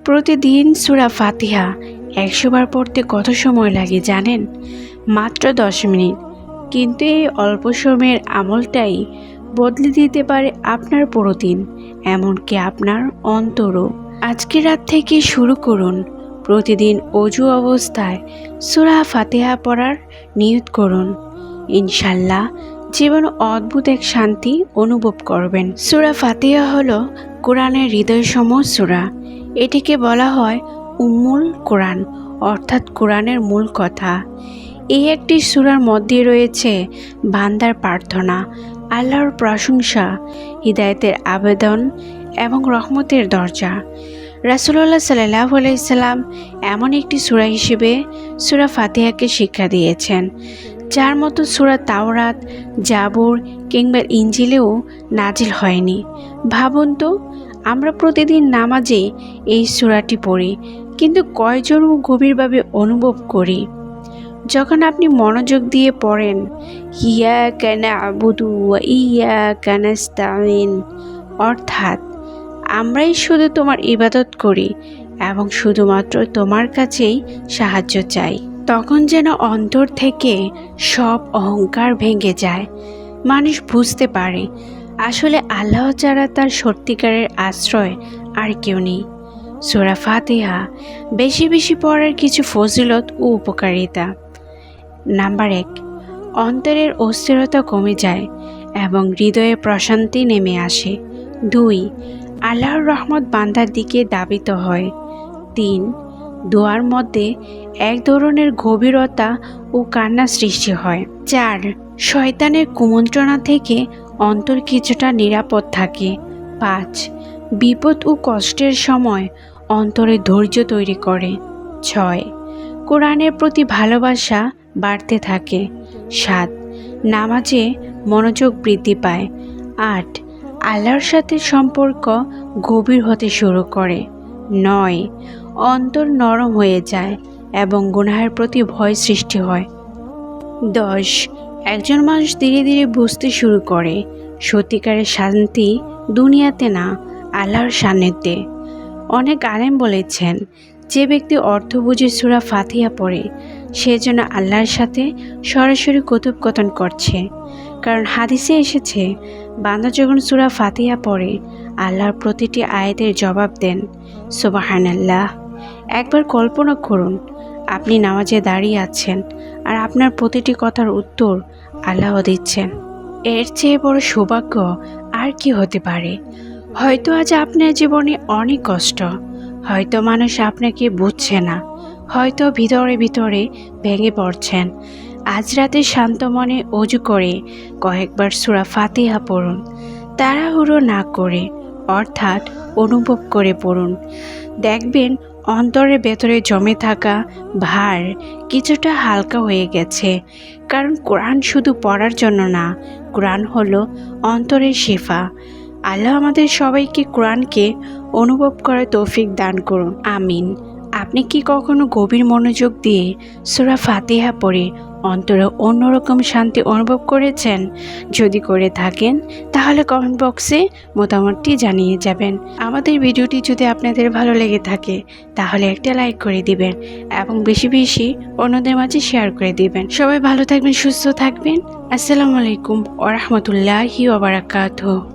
প্রতিদিন সূরা ফাতিহা ১০০ বার পড়তে কত সময় লাগে জানেন? মাত্র ১০ মিনিট। কিন্তু এই অল্প সময়ের আমলটাই বদলে দিতে পারে আপনার পুরো দিন, এমনকি আপনার অন্তরও। আজকের রাত থেকে শুরু করুন। প্রতিদিন অজু অবস্থায় সূরা ফাতিহা পড়ার নিয়ত করুন। ইনশাল্লাহ জীবনে অদ্ভুত এক শান্তি অনুভব করবেন। সূরা ফাতিহা হলো কোরআনের হৃদয়সম সূরা। এটিকে বলা হয় উম্মুল কোরআন, অর্থাৎ কোরআনের মূল কথা। এই একটি সূরার মধ্যে রয়েছে বান্দার প্রার্থনা, আল্লাহর প্রশংসা, হিদায়াতের আবেদন এবং রহমতের দরজা। রাসূলুল্লাহ সাল্লাল্লাহু আলাইহি সাল্লাম এমন একটি সূরা হিসেবে সূরা ফাতিহাকে শিক্ষা দিয়েছেন, যার মতো সূরা তাওরাত, জাবুর কিংবা ইনজিলেও নাজিল হয়নি। ভাবুন তো, আমরা প্রতিদিন নামাজে এই সূরাটি পড়ি, কিন্তু কয়জন গভীরভাবে অনুভব করি? যখন আপনি মনোযোগ দিয়ে পড়েন, ইয়াকা না'বুদু ওয়া ইয়াকা নাস্তাঈন, অর্থাৎ আমরাই শুধু তোমার ইবাদত করি এবং শুধুমাত্র তোমার কাছেই সাহায্য চাই, তখন যেন অন্তর থেকে সব অহংকার ভেঙে যায়। মানুষ বুঝতে পারে আসলে আল্লাহ ছাড়া তার সত্যিকারের আশ্রয় আর কেউ নেই। সূরা ফাতিহা বেশি বেশি পড়ার কিছু ফজিলত ও উপকারিতা। নাম্বার ১, অন্তরের অস্থিরতা কমে যায় এবং হৃদয়ে প্রশান্তি নেমে আসে। ২, আল্লাহর রহমত বান্দার দিকে ধাবিত হয়। ৩, দোয়ার মধ্যে এক ধরনের গভীরতা ও কান্না সৃষ্টি হয়। ৪, শয়তানের কুমন্ত্রণা থেকে অন্তর কিছুটা নিরাপদ থাকে। ৫, বিপদ ও কষ্টের সময় অন্তরে ধৈর্য তৈরি করে। ৬, কোরআনের প্রতি ভালোবাসা বাড়তে থাকে। ৭, নামাজে মনোযোগ বৃদ্ধি পায়। ৮, আল্লাহর সাথে সম্পর্ক গভীর হতে শুরু করে। ৯, অন্তর নরম হয়ে যায় এবং গুনাহের প্রতি ভয় সৃষ্টি হয়। ১০, একজন মানুষ ধীরে ধীরে বুঝতে শুরু করে সত্যিকারের শান্তি দুনিয়াতে না, আল্লাহর সান্নিধ্যে। অনেক আলেম বলেছেন, যে ব্যক্তি অর্থ বুঝে সূরা ফাতিহা পড়ে সে যেন আল্লাহর সাথে সরাসরি কথোপকথন করছে। কারণ হাদিসে এসেছে, বান্দা যখন সূরা ফাতিহা পড়ে আল্লাহর প্রতিটি আয়াতের জবাব দেন। সুবহানাল্লাহ। একবার কল্পনা করুন, আপনি নামাজে দাঁড়িয়ে আছেন আর আপনার প্রতিটি কথার উত্তর আল্লাহ দিচ্ছেন। এর চেয়ে বড় সৌভাগ্য আর কি হতে পারে? হয়তো আজ আপনার জীবনে অনেক কষ্ট, হয়তো মানুষ আপনাকে বুঝছে না, হয়তো ভিতরে ভিতরে ভেঙে পড়ছেন। আজ রাতে শান্ত মনে অজু করে কয়েকবার সূরা ফাতিহা পড়ুন। তাড়াহুড়ো না করে, অর্থাৎ অনুভব করে পড়ুন। দেখবেন অন্তরের ভেতরে জমে থাকা ভার কিছুটা হালকা হয়ে গেছে। কারণ কোরআন শুধু পড়ার জন্য না, কোরআন হলো অন্তরের শিফা। আল্লাহ আমাদের সবাইকে কোরআনকে অনুভব করার তৌফিক দান করুন, আমিন। আপনি কি কখনো গভীর মনোযোগ দিয়ে সূরা ফাতিহা পড়ে অন্তরে অন্যরকম শান্তি অনুভব করেছেন? যদি করে থাকেন তাহলে কমেন্ট বক্সে মতামতটি জানিয়ে যাবেন। আমাদের ভিডিওটি যদি আপনাদের ভালো লেগে থাকে তাহলে একটা লাইক করে দিবেন এবং বেশি বেশি অন্যদের মাঝে শেয়ার করে দিবেন। সবাই ভালো থাকবেন, সুস্থ থাকবেন। আসসালামু আলাইকুম ওয়া রাহমাতুল্লাহি ওয়া বারাকাতুহু।